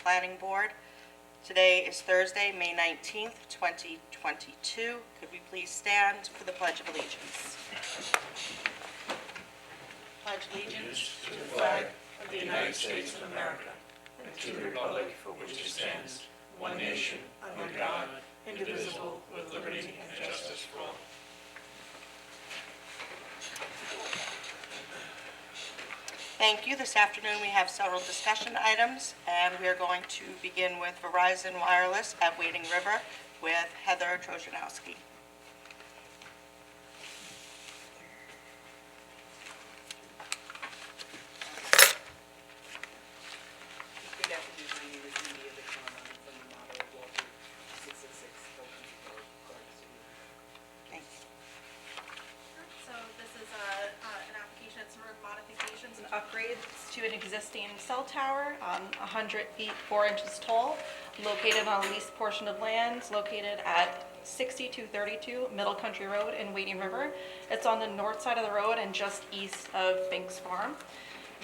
Planning Board. Today is Thursday, May 19th, 2022. Could we please stand for the Pledge of Allegiance? Pledge allegiance To the flag of the United States of America and to the republic for which it stands, one nation, under God, indivisible, with liberty and justice for all. Thank you. This afternoon we have several discussion items, and we are going to begin with Verizon Wireless at Wading River with Heather Trojanowski. Good afternoon. My name is India Vikrama. I'm from the model of Walter 666 Oakland Road, Garden City. Thank you. So this is an application, it's for modifications and upgrades to an existing cell tower, 100 feet 4 inches tall, located on a leased portion of land, located at 6232 Middle Country Road in Wading River. It's on the north side of the road and just east of Finks Farm.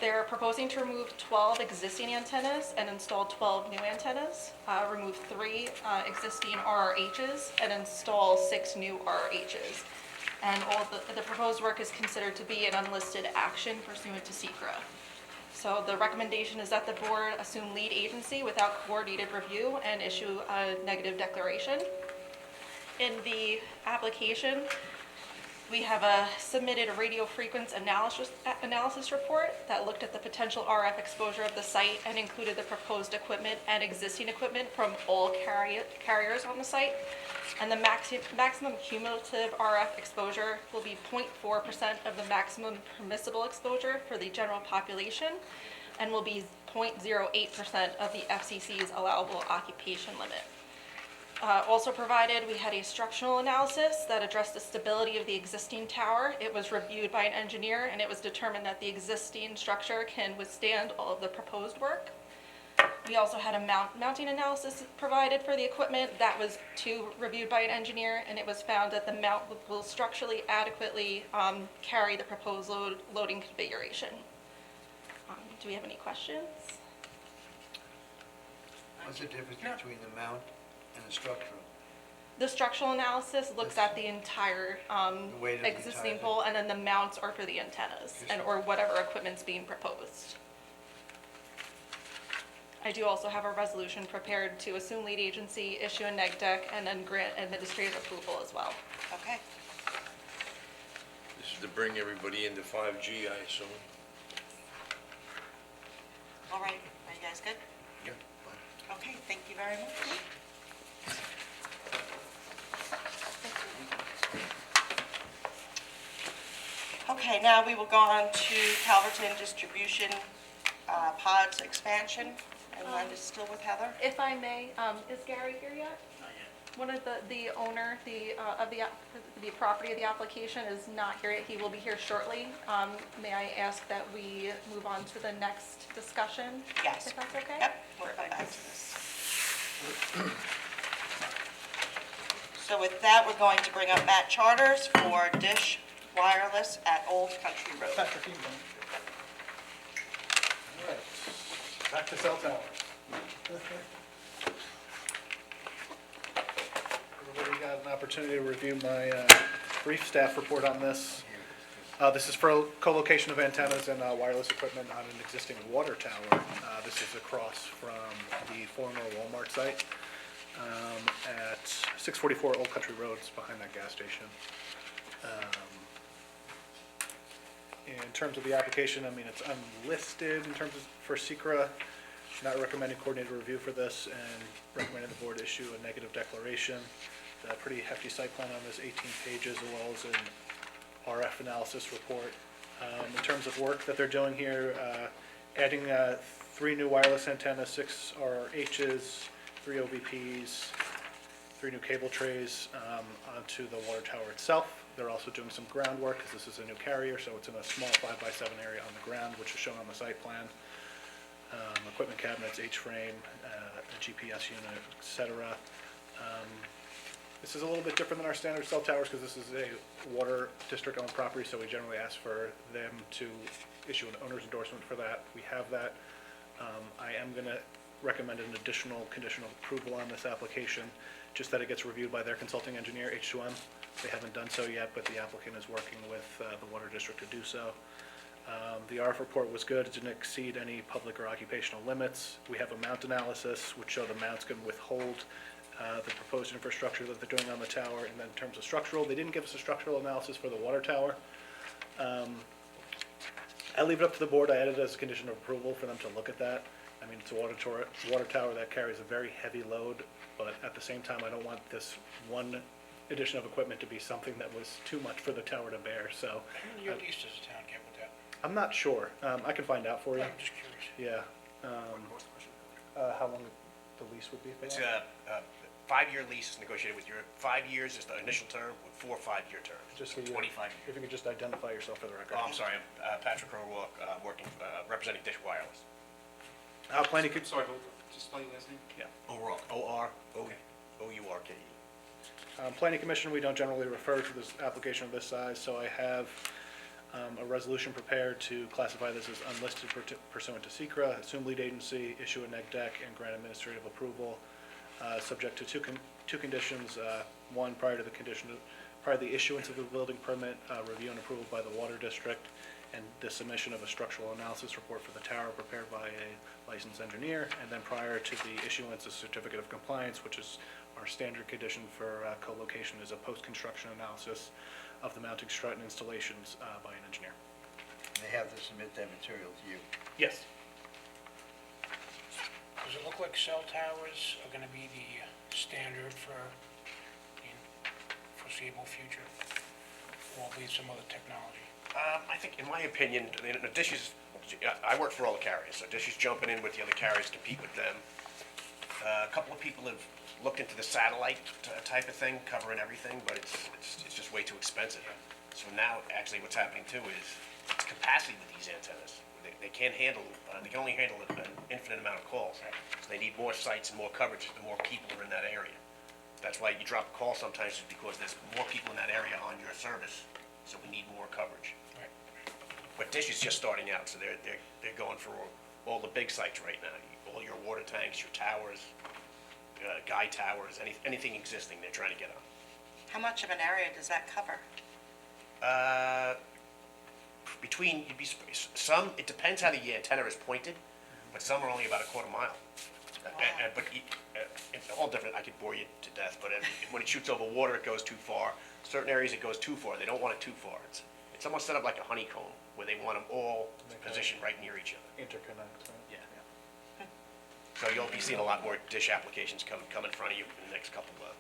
They're proposing to remove 12 existing antennas and install 12 new antennas, remove 3 existing RRHs, and install 6 new RRHs. And all the proposed work is considered to be an unlisted action pursuant to SECRA. So the recommendation is that the board assume lead agency without coordinated review and issue a negative declaration. In the application, we have a submitted radio frequency analysis report that looked at the potential RF exposure of the site and included the proposed equipment and existing equipment from all carriers on the site. And the maximum cumulative RF exposure will be 0.4% of the maximum permissible exposure for the general population and will be 0.08% of the FCC's allowable occupation limit. Also provided, we had a structural analysis that addressed the stability of the existing tower. It was reviewed by an engineer, and it was determined that the existing structure can withstand all of the proposed work. We also had a mounting analysis provided for the equipment that was reviewed by an engineer, and it was found that the mount will structurally adequately carry the proposed loading configuration. Do we have any questions? What's the difference between the mount and the structural? The structural analysis looks at the entire The weight of the existing entire pole, and then the mounts are for the antennas Yes, or whatever equipment's being proposed. I do also have a resolution prepared to assume lead agency, issue a neg deck, and then grant administrative approval as well. Okay. This is to bring everybody into 5G, I assume. All right. Are you guys good? Yeah, fine. Okay. Thank you very much. Okay, now we will go on to Calverton Distribution Pods expansion. And Linda's still with Heather? If I may, is Gary here yet? Not yet. One of the owner of the property of the application is not here yet. He will be here shortly. May I ask that we move on to the next discussion? Yes. If that's okay? Yep, we'll come back to this. So with that, we're going to bring up Matt Charters for Dish Wireless at Old Country Road. Patrick Eaton. All right, back to cell tower. Everybody got an opportunity to review my brief staff report on this. This is for co-location of antennas and wireless equipment on an existing water tower. This is across from the former Walmart site at 644 Old Country Road, it's behind that gas station. In terms of the application, I mean, it's unlisted in terms of, for SECRA. Not recommending coordinated review for this and recommending the board issue a negative declaration. A pretty hefty site plan on this, 18 pages, as well as an RF analysis report. In terms of work that they're doing here, adding 3 new wireless antennas, 6 RRHs, 3 OVPs, 3 new cable trays onto the water tower itself. They're also doing some groundwork because this is a new carrier, so it's in a small 5x7 area on the ground, which is shown on the site plan. Equipment cabinets, H-frame, a GPS unit, etc. This is a little bit different than our standard cell towers because this is a water district-owned property, so we generally ask for them to issue an owner's endorsement for that. We have that. I am going to recommend an additional conditional approval on this application, just that it gets reviewed by their consulting engineer, H2M. They haven't done so yet, but the applicant is working with the Water District to do so. The RF report was good, it didn't exceed any public or occupational limits. We have a mount analysis, which show the mounts can withhold the proposed infrastructure that they're doing on the tower. And then in terms of structural, they didn't give us a structural analysis for the water tower. I leave it up to the board. I added it as a condition of approval for them to look at that. I mean, it's a water tower that carries a very heavy load, but at the same time, I don't want this one addition of equipment to be something that was too much for the tower to bear, so. How many year lease does the town get with that? I'm not sure. I can find out for you. I'm just curious. Yeah. How long the lease would be for It's that? a 5-year lease is negotiated with your, 5 years is the initial term with 4 5-year terms. Just so you- 25 years. If you could just identify yourself for the record. Oh, I'm sorry, I'm Patrick O'Rourke, working, representing Dish Wireless. Planning, could, Sorry, just spell your last name? Yeah. O'Rourke, O-R-O-U-R-K-E. Planning Commission, we don't generally refer to this application of this size, so I have a resolution prepared to classify this as unlisted pursuant to SECRA, assume lead agency, issue a neg deck, and grant administrative approval, subject to two conditions. One, prior to the issuance of the building permit, review and approval by the Water District, and the submission of a structural analysis report for the tower prepared by a licensed engineer, and then prior to the issuance of certificate of compliance, which is our standard condition for co-location, is a post-construction analysis of the mounting strut and installations by an engineer. They have to submit that material to you. Yes. Does it look like cell towers are gonna be the standard for the foreseeable future? Or will be some other technology? I think, in my opinion, Dish is, I work for all the carriers, so Dish is jumping in with the other carriers, compete with them. A couple of people have looked into the satellite type of thing, covering everything, but it's just way too expensive. So now, actually, what's happening too is, it's capacity with these antennas. They can't handle, they can only handle an infinite amount of calls. So they need more sites and more coverage, the more people are in that area. That's why you drop a call sometimes, is because there's more people in that area on your service, so we need more coverage. Right. But Dish is just starting out, so they're going for all the big sites right now. All your water tanks, your towers, guy towers, anything existing they're trying to get on. How much of an area does that cover? Some, it depends how the antenna is pointed, but some are only about a quarter mile. But it's all different, I could bore you to death, but when it shoots over water, it goes too far. Certain areas, it goes too far, they don't want it too far. It's almost set up like a honeycomb, where they want them all positioned right near each other. Interconnect, right? Yeah. So you'll be seeing a lot more Dish applications come in front of you in the next couple of,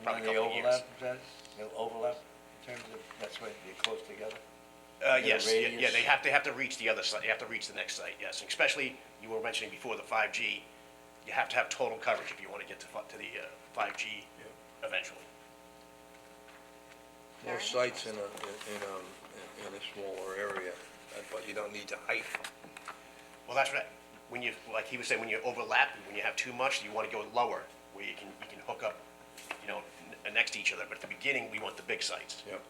probably When they couple of years. overlap, Dennis? They'll overlap in terms of, that's why they're close together? Yes, the yeah, radius? they have to reach the other side, you have to reach the next site, yes. And especially, you were mentioning before, the 5G, you have to have total coverage if you want to get to the 5G eventually. More Very sites in a smaller area, but you don't need the height. Well, that's right. When you, like he was saying, when you overlap, when you have too much, you want to go lower, where you can hook up, next to each other. But at the beginning, we want the big sites. Yep.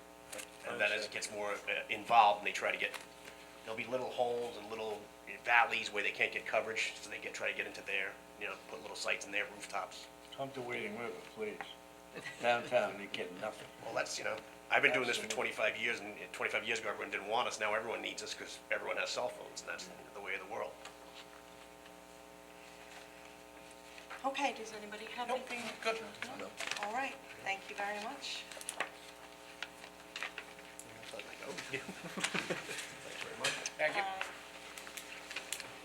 And then as it gets more involved, and they try to get, there'll be little holes and little valleys where they can't get coverage, so they try to get into there, put little sites in their rooftops. Come to Wading River, please. Downtown, you get nothing. Well, that's, I've been doing this for 25 years, and 25 years ago, everyone didn't want us. Now everyone needs us because everyone has cell phones, and that's the way of the world. Okay, does anybody have anything? Good. No? All right, thank you very much. Thank you.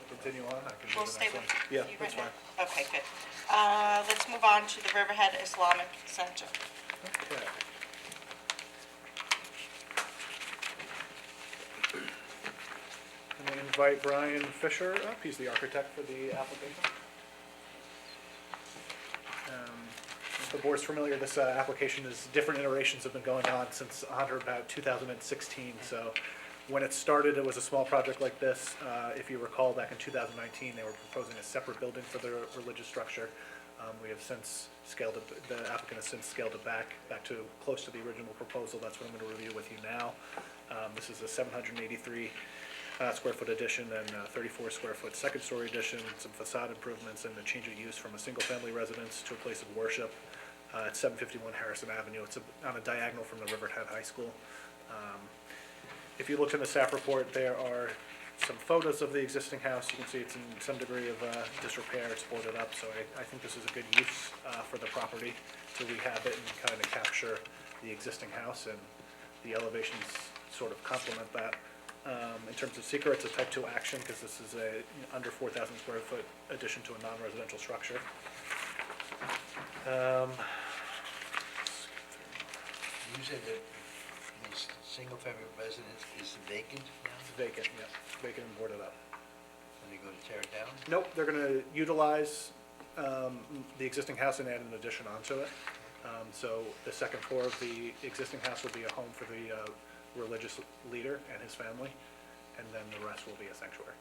Continue on, I can do We'll the stay next with one. you Yeah, right that's now. fine. Okay, good. Let's move on to the Riverhead Islamic Center. Okay. I'm going to invite Brian Fisher up. He's the architect for the application. If the board's familiar, this application is, different iterations have been going on since about 2016. So when it started, it was a small project like this. If you recall, back in 2019, they were proposing a separate building for the religious structure. We have since scaled it, the applicant has since scaled it back to close to the original proposal. That's what I'm going to review with you now. This is a 783 square foot addition and 34 square foot second story addition, some facade improvements, and a change of use from a single-family residence to a place of worship at 751 Harrison Avenue. It's on a diagonal from the Riverhead High School. If you looked in the staff report, there are some photos of the existing house. You can see it's in some degree of disrepair. It's boarded up, so I think this is a good use for the property to rehab it and kind of capture the existing house, and the elevations sort of complement that. In terms of seeker, it's a type 2 action because this is a under 4,000 square foot addition to a non-residential structure. You said that this single-family residence is vacant now, It's vacant, yeah, vacant and boarded up. and they're going to tear it down? Nope, they're gonna utilize the existing house and add an addition onto it. So the second floor of the existing house will be a home for the religious leader and his family, and then the rest will be a sanctuary.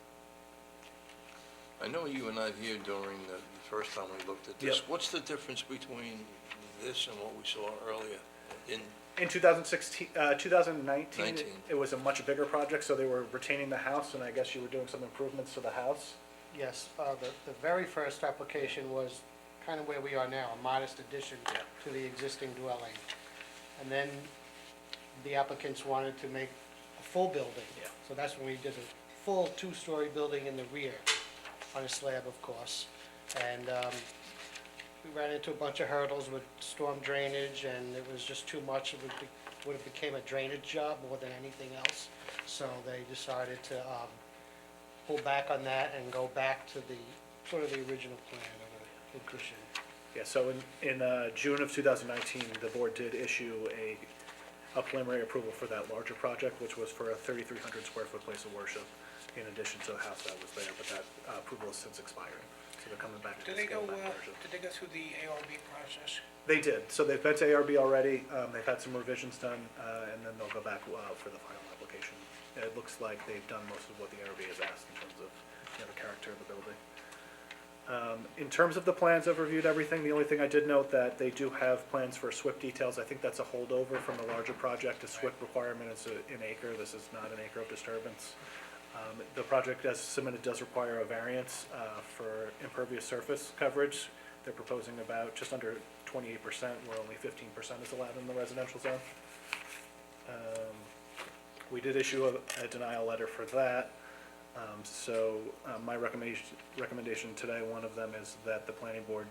I know you were not here during the first time we looked at this. Yep. What's the difference between this and what we saw earlier? In 2016, 2019, 19. it was a much bigger project, so they were retaining the house, and I guess you were doing some improvements to the house. Yes, the very first application was kind of where we are now, a modest addition Yeah. to the existing dwelling. And then the applicants wanted to make a full building. Yeah. So that's when we did a full two-story building in the rear, on a slab, of course. And we ran into a bunch of hurdles with storm drainage, and it was just too much. It would have became a drainage job more than anything else. So they decided to pull back on that and go back to the, sort of the original plan of the addition. Yeah, so in June of 2019, the board did issue a preliminary approval for that larger project, which was for a 3,300 square foot place of worship in addition to the house that was there, but that approval has since expired. So they're coming back to Did the they go, scaled back version. did they go through the ARB process? They did. So they've been to ARB already. They've had some revisions done, and then they'll go back for the final application. It looks like they've done most of what the ARB has asked in terms of, the character of the building. In terms of the plans, I've reviewed everything. The only thing I did note that they do have plans for SWIP details. I think that's a holdover from the larger project. The SWIP requirement is an acre. This is not an acre of disturbance. The project as submitted does require a variance for impervious surface coverage. They're proposing about just under 28%, where only 15% is allowed in the residential zone. We did issue a denial letter for that. My recommendation today, one of them is that the planning board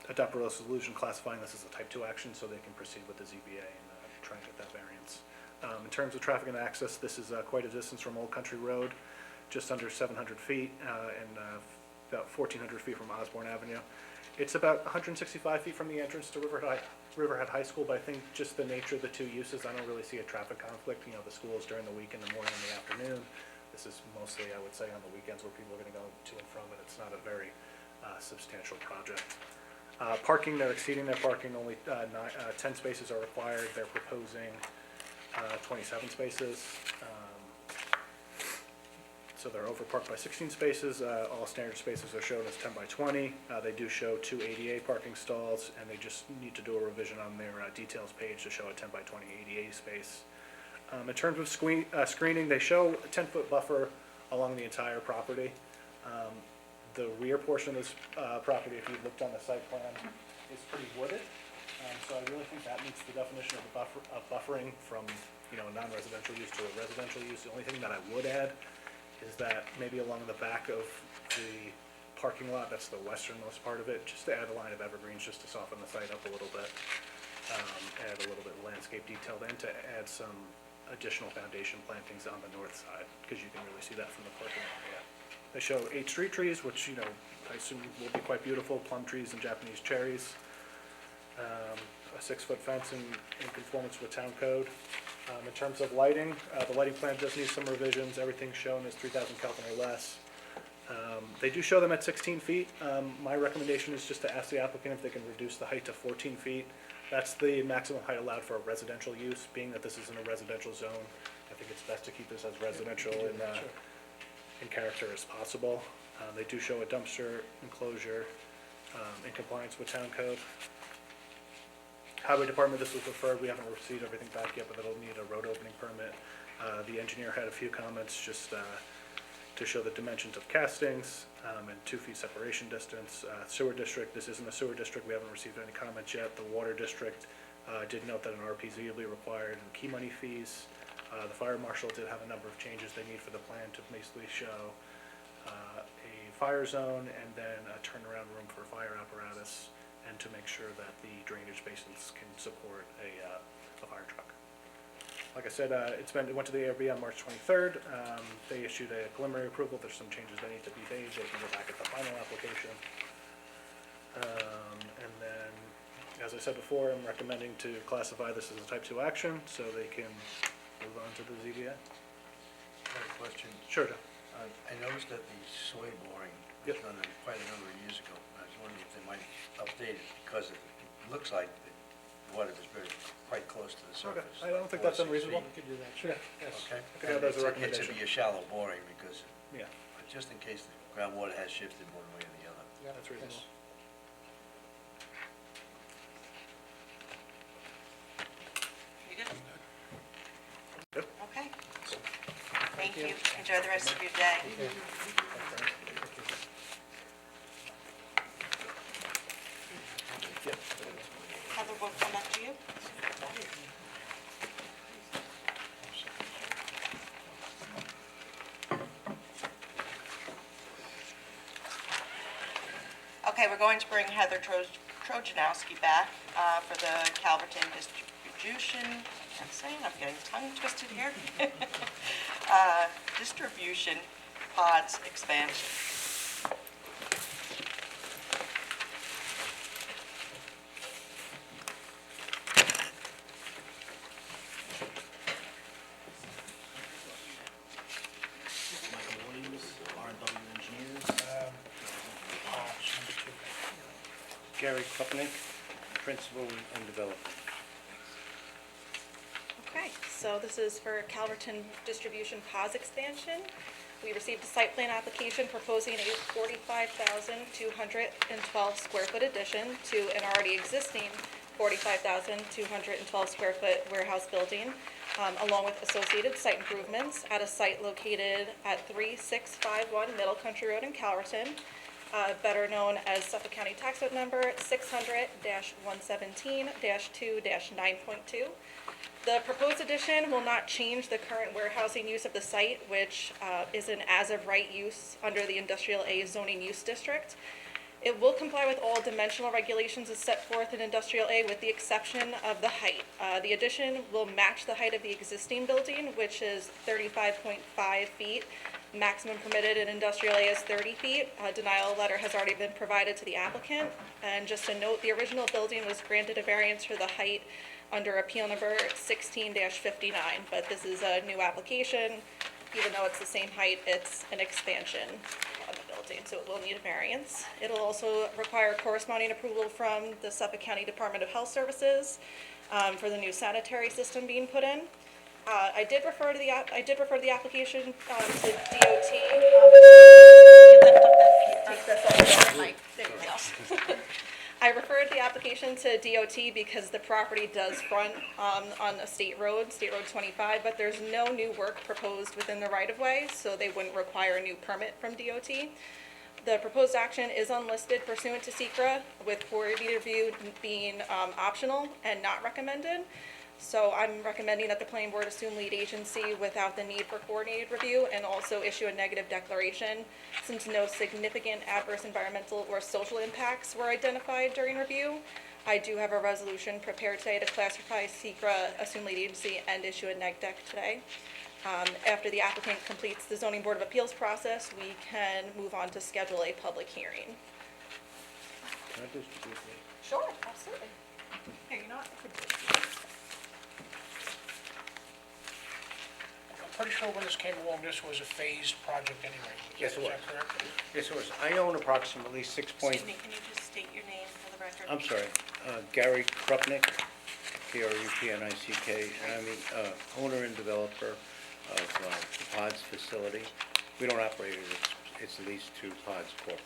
adopt a resolution classifying this as a type 2 action so they can proceed with the ZBA and try and get that variance. In terms of traffic and access, this is quite a distance from Old Country Road, just under 700 feet, and about 1,400 feet from Osborne Avenue. It's about 165 feet from the entrance to Riverhead High School, but I think just the nature of the two uses, I don't really see a traffic conflict. The school is during the week, in the morning and the afternoon. This is mostly, I would say, on the weekends where people are gonna go to and from, and it's not a very substantial project. Parking, they're exceeding their parking, only 10 spaces are required. They're proposing 27 spaces. So they're overparked by 16 spaces. All standard spaces are shown as 10 by 20. They do show 2 ADA parking stalls, and they just need to do a revision on their details page to show a 10 by 20 ADA space. In terms of screening, they show a 10-foot buffer along the entire property. The rear portion of this property, if you looked on the site plan, is pretty wooded. So I really think that meets the definition of buffering from, a non-residential use to a residential use. The only thing that I would add is that maybe along the back of the parking lot, that's the westernmost part of it, just to add a line of evergreens just to soften the site up a little bit. Add a little bit of landscape detail, then to add some additional foundation plantings on the north side, because you can really see that from the parking lot. Yeah. They show 8 street trees, which, I assume will be quite beautiful, plum trees and Japanese cherries. A 6-foot fence in conformance with town code. In terms of lighting, the lighting plan does need some revisions. Everything's shown as 3,000 Kelvin or less. They do show them at 16 feet. My recommendation is just to ask the applicant if they can reduce the height to 14 feet. That's the maximum height allowed for a residential use. Being that this is in a residential zone, I think it's best to keep this as residential in character as possible. They do show a dumpster enclosure in compliance with town code. Highway Department, this was referred, we haven't received everything back yet, but it'll need a road opening permit. The engineer had a few comments just to show the dimensions of castings and 2 feet separation distance. Sewer district, this isn't a sewer district, we haven't received any comments yet. The water district did note that an RPZ will be required and key money fees. The fire marshal did have a number of changes they need for the plan to basically show a fire zone and then a turnaround room for fire apparatus, and to make sure that the drainage basins can support a fire truck. Like I said, it went to the ARB on March 23rd. They issued a preliminary approval. There's some changes that need to be made. They can go back at the final application. And then, as I said before, I'm recommending to classify this as a type 2 action so they can move on to the ZBA. I have a question. Sure, John. I noticed that the soil boring was done quite a number of years ago. I was wondering if they might update it, because it looks like the water was very, quite close to the Okay, surface. I don't think like that's 4 to 6 unreasonable. feet. You could do that, sure, yes. Okay. I think that is a It recommendation. should be a shallow boring, because, Yeah, just in case the groundwater has shifted one way or the other. Yep, that's reasonable. yes. You good? Good. Okay. Thank you. Enjoy the rest of your day. Heather, we'll come back to you. Okay, we're going to bring Heather Trojanowski back for the Calverton distribution, I'm getting tongue twisted here. Distribution pods expansion. Michael Williams, R&W Engineers. Number 2. Gary Krupnik, Principal and Developer. Okay, so this is for Calverton Distribution POS expansion. We received a site plan application proposing a 45,212 square foot addition to an already existing 45,212 square foot warehouse building, along with associated site improvements at a site located at 3651 Middle Country Road in Calverton, better known as Suffolk County Tax Note Number 600-117-2-9.2. The proposed addition will not change the current warehousing use of the site, which is an as-of-right use under the Industrial A zoning use district. It will comply with all dimensional regulations as set forth in Industrial A with the exception of the height. The addition will match the height of the existing building, which is 35.5 feet. Maximum permitted in Industrial A is 30 feet. A denial letter has already been provided to the applicant. And just a note, the original building was granted a variance for the height under appeal number 16-59, but this is a new application. Even though it's the same height, it's an expansion of the building, so it will need a variance. It'll also require corresponding approval from the Suffolk County Department of Health Services for the new sanitary system being put in. I did refer to the application to DOT. Take this off, Mike. There you go. I referred the application to DOT because the property does front on a state road 25, but there's no new work proposed within the right-of-way, so they wouldn't require a new permit from DOT. The proposed action is unlisted pursuant to SECRA, with coordinated review being optional and not recommended. So I'm recommending that the planning board assume lead agency without the need for coordinated review and also issue a negative declaration since no significant adverse environmental or social impacts were identified during review. I do have a resolution prepared today to classify SECRA, assume lead agency, and issue a neg deck today. After the applicant completes the zoning board of appeals process, we can move on to schedule a public hearing. Can I just briefly? Sure, absolutely. Here, you know what? I'm pretty sure when this came along, this was a phased project anyway. Yes, it was. Is that correct? Yes, it was. I own approximately 6 point, Excuse me, can you just state your name for the record? I'm sorry, Gary Krupnik, Krupnick, and I'm the owner and developer of the PODS facility. We don't operate it, it's leased to PODS Corp.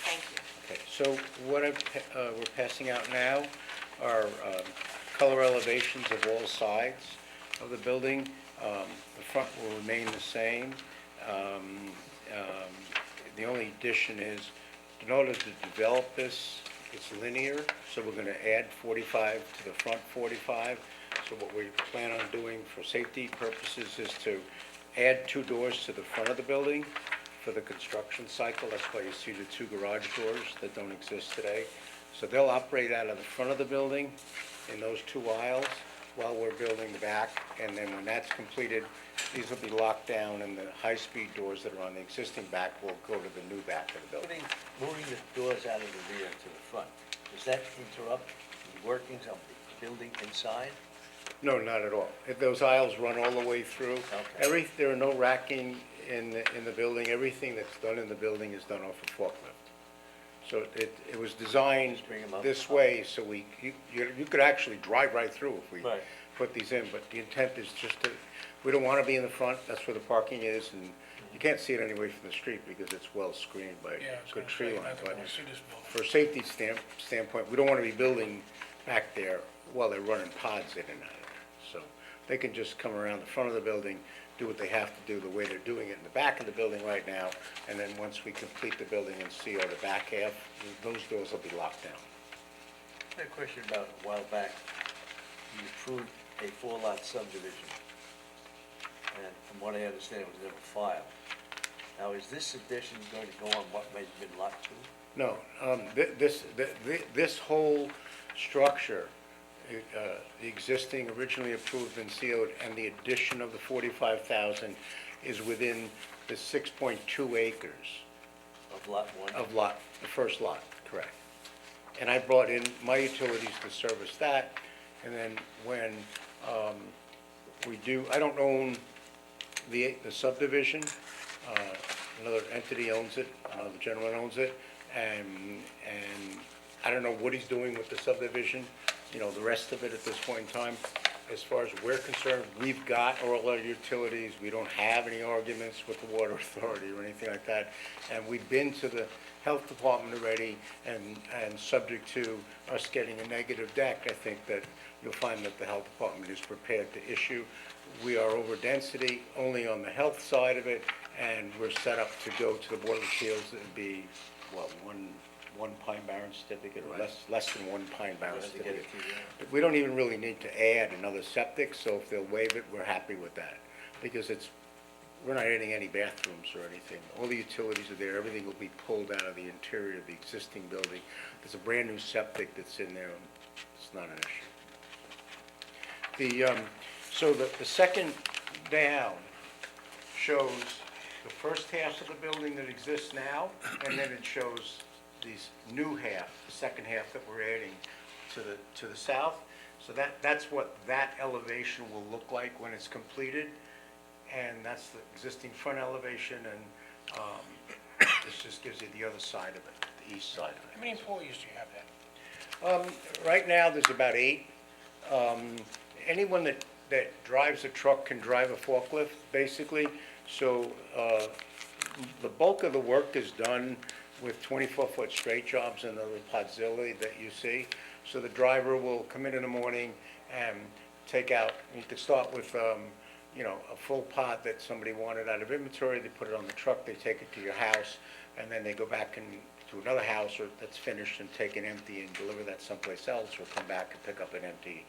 Thank you. Okay, so what we're passing out now are color elevations of all sides. of the building. The front will remain the same. Um, um, The only addition is, in order to develop this, it's linear, so we're going to add 45 to the front 45. So what we plan on doing for safety purposes is to add 2 doors to the front of the building for the construction cycle. That's why you see the 2 garage doors that don't exist today. So they'll operate out of the front of the building in those 2 aisles while we're building the back. And then when that's completed, these will be locked down, and the high-speed doors that are on the existing back will go to the new back of the building. Moving the doors out of the rear to the front, does that interrupt the workings of the building inside? No, not at all. Those aisles run all the way through. Okay. There are no racking in the building. Everything that's done in the building is done off a forklift. So it was designed Just bring 'em up. this way, so you could actually drive right through if we Right. put these in, but the intent is just to, we don't want to be in the front, that's where the parking is, and you can't see it anyway from the street because it's well screened by Yeah, I was good gonna tree say, line. not that But I wanna see this building. for a safety standpoint, we don't want to be building back there while they're running pods in and out of there. So they can just come around the front of the building, do what they have to do the way they're doing it in the back of the building right now, and then once we complete the building and see all the back half, those doors will be locked down. I had a question about a while back, you approved a 4-lot subdivision. And from what I understand, it was never filed. Now, is this addition going to go on what might have been lot 2? No, this whole structure, the existing, originally approved and sealed, and the addition of the 45,000 is within the 6.2 acres Of lot 1? of lot, the first lot, correct. And I brought in my utilities to service that, and then when we do, I don't own the subdivision, another entity owns it, another gentleman owns it, and I don't know what he's doing with the subdivision, the rest of it at this point in time. As far as we're concerned, we've got all our utilities, we don't have any arguments with the water authority or anything like that, and we've been to the health department already, and subject to us getting a negative deck, I think that you'll find that the health department is prepared to issue. We are over density only on the health side of it, and we're set up to go to the Board of Appeals. It'd be, one Pine Barren certificate, or less than 1 Pine Barren We'll have to get certificate. it to you. But we don't even really need to add another septic, so if they'll waive it, we're happy with that. Because we're not adding any bathrooms or anything. All the utilities are there, everything will be pulled out of the interior of the existing building. There's a brand-new septic that's in there, and it's not an issue. So the second down shows the first half of the building that exists now, and then it shows this new half, the second half that we're adding to the south. So that's what that elevation will look like when it's completed, and that's the existing front elevation, and this just gives you the other side of it, the east side of it. How many employees do you have there? Right now, there's about 8. Anyone that drives a truck can drive a forklift, basically. So the bulk of the work is done with 24-foot straight jobs in the Podzilla that you see. So the driver will come in the morning and take out, you could start with, a full pod that somebody wanted out of inventory. They put it on the truck, they take it to your house, and then they go back to another house that's finished and take an empty and deliver that someplace else, or come back and pick up an empty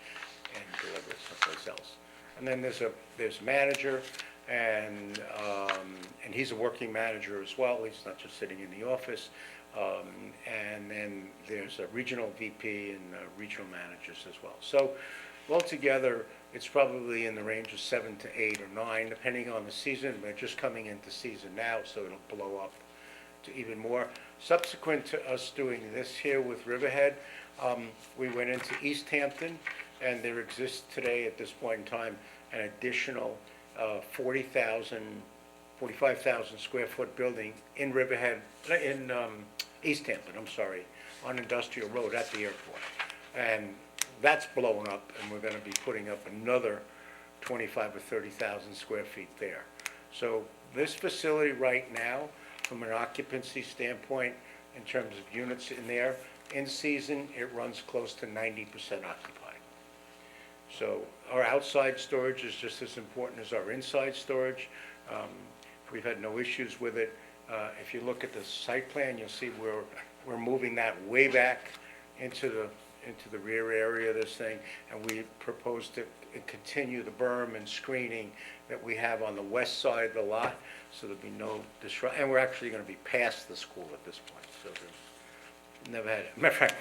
and deliver it someplace else. And then there's a manager, and he's a working manager as well. He's not just sitting in the office. And then there's a regional VP and regional managers as well. So altogether, it's probably in the range of 7 to 8 or 9, depending on the season. We're just coming into season now, so it'll blow up to even more. Subsequent to us doing this here with Riverhead, we went into East Hampton, and there exists today, at this point in time, an additional 45,000 square foot building in Riverhead, in East Hampton, on Industrial Road at the airport. And that's blowing up, and we're gonna be putting up another 25 or 30,000 square feet there. So this facility right now, from an occupancy standpoint, in terms of units in there, in season, it runs close to 90% occupied. So our outside storage is just as important as our inside storage. We've had no issues with it. If you look at the site plan, you'll see we're moving that way back into the rear area of this thing, and we propose to continue the berm and screening that we have on the west side of the lot, so there'll be no disruption. And we're actually going to be past the school at this point, so there's never had, matter of fact,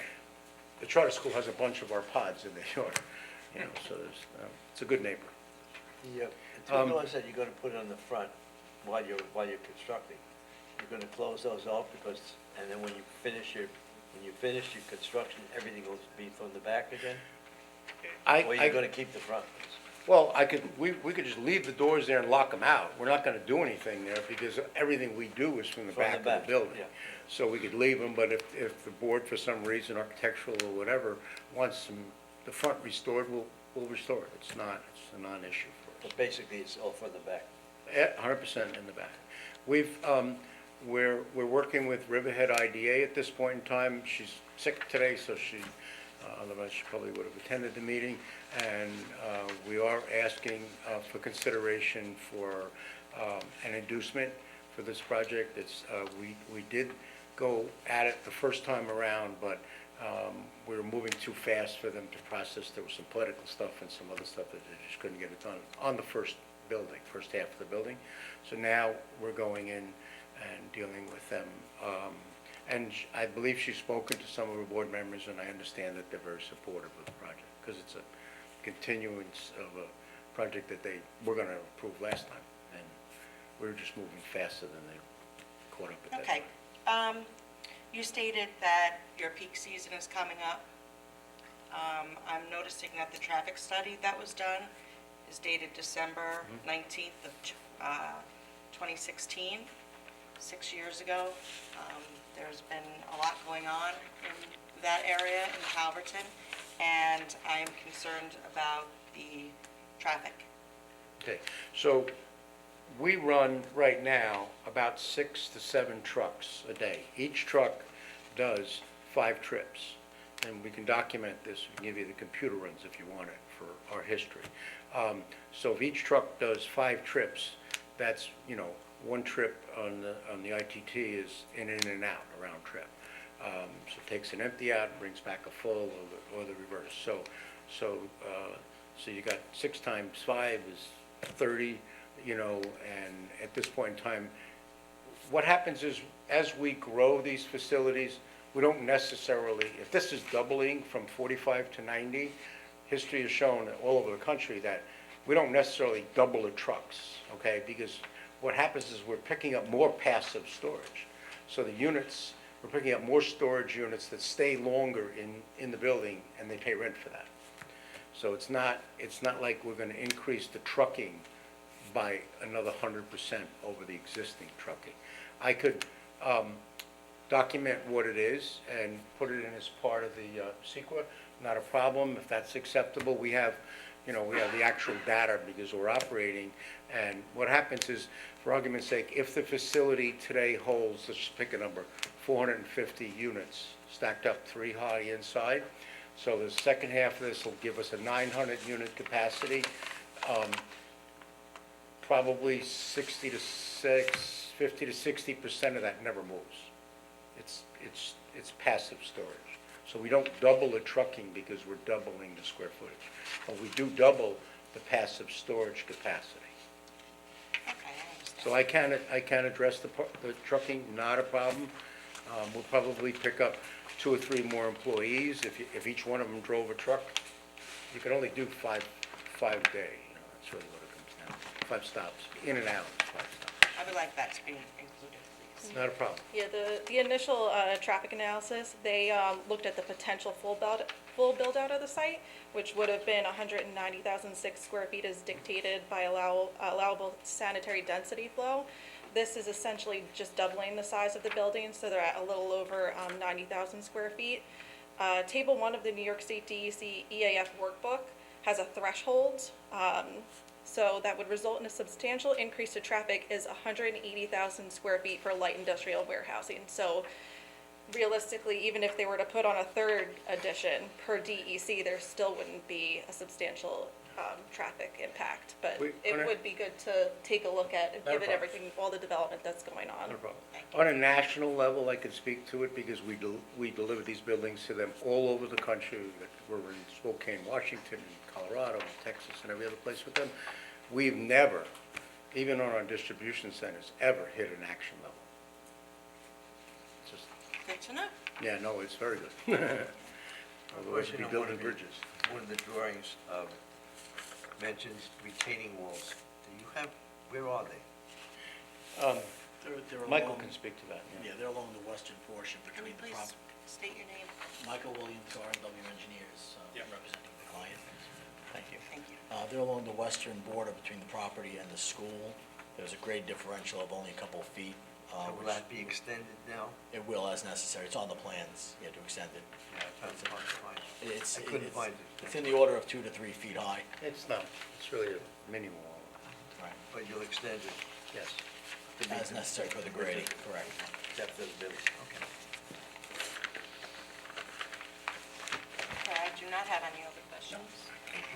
the charter school has a bunch of our pods in their yard, so it's a good neighbor. The two doors that you're gonna put on the front while you're constructing, you're gonna close those off because, and then when you finish your construction, everything will be from the back again? Or you're gonna keep the front ones? Well, we could just leave the doors there and lock them out. We're not gonna do anything there because everything we do is from the back of the building. Yeah. So we could leave them, but if the board, for some reason, architectural or whatever, wants the front restored, we'll restore it. It's a non-issue for us. But basically, it's all from the back. 100% in the back. We're working with Riverhead IDA at this point in time. She's sick today, so otherwise she probably would have attended the meeting. And we are asking for consideration for an inducement for this project. We did go at it the first time around, but we were moving too fast for them to process. There was some political stuff and some other stuff that they just couldn't get it done on the first half of the building. So now we're going in and dealing with them. And I believe she's spoken to some of her board members, and I understand that they're very supportive of the project, because it's a continuance of a project that they were going to approve last time, and we were just moving faster than they caught up at that Okay. time. You stated that your peak season is coming up. I'm noticing that the traffic study that was done is dated December 19th of 2016, 6 years ago. There's been a lot going on in that area in Calverton, and I am concerned about the traffic. Okay, so we run right now about 6 to 7 trucks a day. Each truck does 5 trips, and we can document this. We can give you the computer runs if you want it for our history. So if each truck does 5 trips, that's, one trip on the ITT is in and out, a round trip. So it takes an empty out and brings back a full, or the reverse. So you got 6 times 5 is 30, and at this point in time, what happens is, as we grow these facilities, we don't necessarily, if this is doubling from 45 to 90, history has shown all over the country that we don't necessarily double the trucks, okay? Because what happens is we're picking up more passive storage. So the units, we're picking up more storage units that stay longer in the building, and they pay rent for that. So it's not like we're going to increase the trucking by another 100% over the existing trucking. I could document what it is and put it in as part of the CEQA, not a problem. If that's acceptable, we have the actual data because we're operating. And what happens is, for argument's sake, if the facility today holds, let's just pick a number, 450 units stacked up 3 high inside. So the second half of this will give us a 900 unit capacity. Probably 50 to 60% of that never moves. It's passive storage. So we don't double the trucking because we're doubling the square footage. But we do double the passive storage capacity. Okay, I understand. So I can address the trucking, not a problem. We'll probably pick up 2 or 3 more employees if each one of them drove a truck. You can only do 5 a day. That's really what it comes down to. 5 stops, in and out, 5 stops. I would like that to be included, please. Not a problem. Yeah, the initial traffic analysis, they looked at the potential full build out of the site, which would have been 190,006 square feet as dictated by allowable sanitary density flow. This is essentially just doubling the size of the building, so they're at a little over 90,000 square feet. Table 1 of the New York State DEC EAF workbook has a threshold, so that would result in a substantial increase to traffic is 180,000 square feet for light industrial warehousing. So realistically, even if they were to put on a third addition per DEC, there still wouldn't be a substantial traffic impact. But it would be good to take a look at, Not a given problem. everything, all the development that's going on. No problem. On a national level, I could speak to it because we deliver these buildings to them all over the country. We're in Spokane, Washington, and Colorado, and Texas, and every other place with them. We've never, even on our distribution centers, ever hit an action level. It's just, Good to know. yeah, no, it's very good. Otherwise, we'd be building bridges. One of the drawings mentions retaining walls. Do you have, where are they? They're Michael along- can speak to that. Yeah, they're along the western portion Can we between the please prop, state your name? Michael Williams, R&W Engineers, representing the client. Thank you. Thank you. They're along the western border between the property and the school. There's a grade differential of only a couple of feet. So will that be extended now? It will as necessary. It's on the plans, to extend it. Yeah, it's hard to find. It's, I couldn't find it. it's in the order of 2 to 3 feet high. It's not, it's really a mini wall. Right. But you'll extend it Yes. to meet As necessary for the grading, correct. depth of the building. Okay. Okay, I do not have any other questions.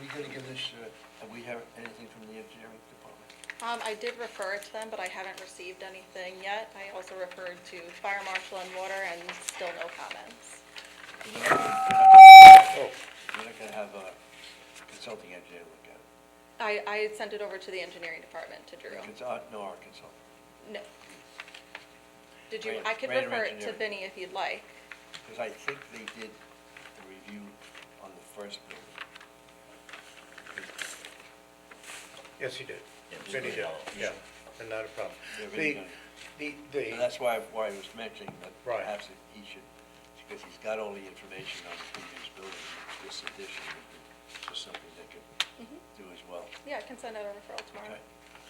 We gonna give this, have we have anything from the engineering department? I did refer it to them, but I haven't received anything yet. I also referred to fire marshal and water, and still no comments. Oh. We're not gonna have a consulting engineer look at it. I had sent it over to the engineering department, to Drew. No, our consultant. No. Did you, Random- I could random refer it to engineering. Vinnie if you'd like. Because I think they did the review on the first building. Yes, he did. Yeah, just Vinnie put it did, out. yeah, and not a problem. Yeah, Vinnie The, And that's why I was mentioning that Right. perhaps he should, because he's got all the information on the previous building, this addition would be just something they could do as well. Yeah, I can send out a referral tomorrow. Okay.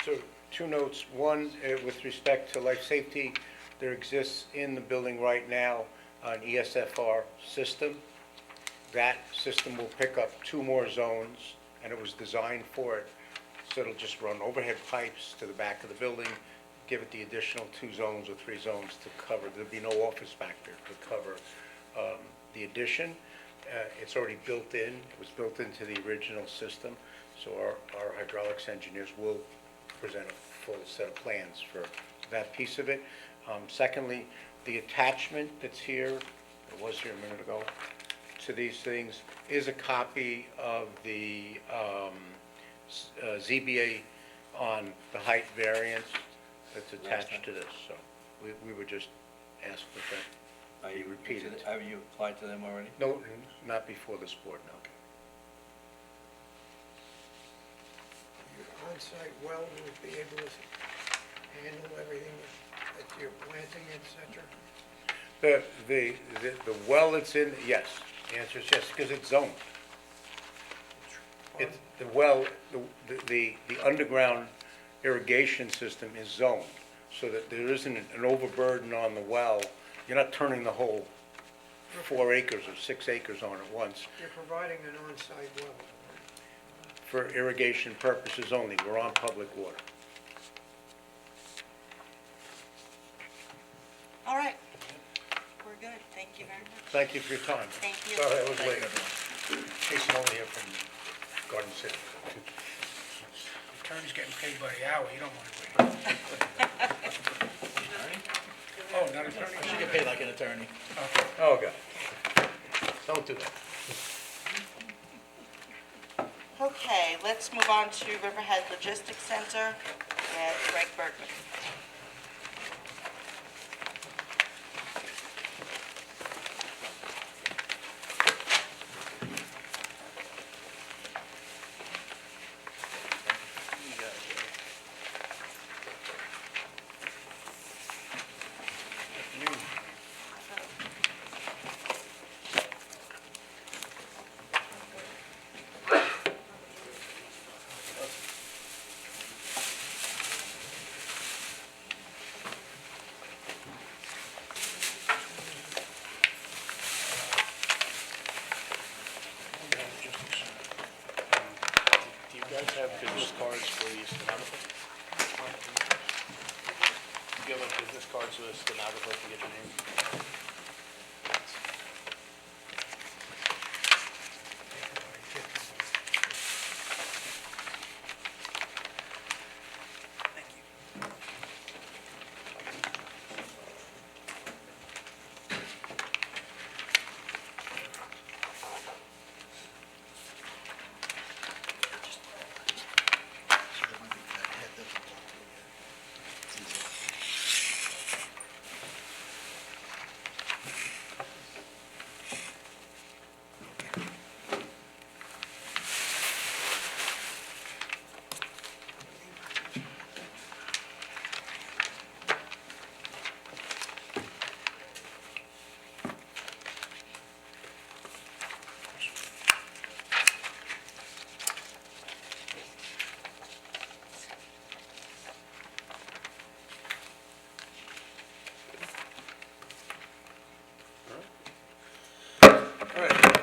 So, two notes. One, with respect to life safety, there exists in the building right now an ESFR system. That system will pick up 2 more zones, and it was designed for it. So it'll just run overhead pipes to the back of the building, give it the additional 2 zones or 3 zones to cover. There'll be no office back there to cover the addition. It's already built in. It was built into the original system. So our hydraulics engineers will present a full set of plans for that piece of it. Secondly, the attachment that's here, it was here a minute ago, to these things, is a copy of the ZBA on the height variance that's attached to this. So we would just ask that Are you repeated. Have you applied to them already? No, not before this board, no. Your on-site well will be able to handle everything that you're planting, et cetera? The well that's in, yes, the answer is yes, because it's zoned. It's, the well, the underground irrigation system is zoned, so that there isn't an overburden on the well. You're not turning the whole 4 acres or 6 acres on at once. You're providing an on-site well. For irrigation purposes only, we're on public water. All right. We're good. Thank you very much. Thank you for your time. Thank you. Sorry I was late. Jason over here from Garden City. Attorney's getting paid by the hour, you don't want to wait. Oh, not attorney? You should get paid like an attorney. Oh, God. Don't do that. Okay, let's move on to Riverhead Logistics Center with Greg Bergman. Do you guys have business cards for the stenographer? Do you have a business card so the stenographer can get your name?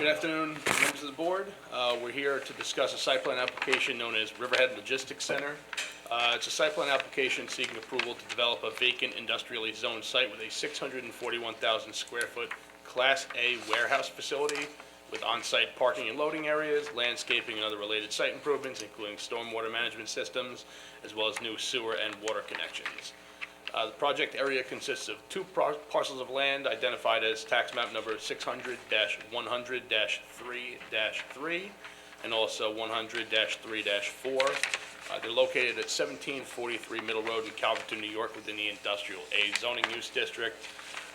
Good afternoon, members of the board. We're here to discuss a site plan application known as Riverhead Logistics Center. It's a site plan application seeking approval to develop a vacant industrially zoned site with a 641,000 square foot Class A warehouse facility with on-site parking and loading areas, landscaping, and other related site improvements, including stormwater management systems, as well as new sewer and water connections. The project area consists of two parcels of land identified as tax map number 600-100-3-3 and also 100-3-4. They're located at 1743 Middle Road in Calverton, New York, within the Industrial A zoning use district,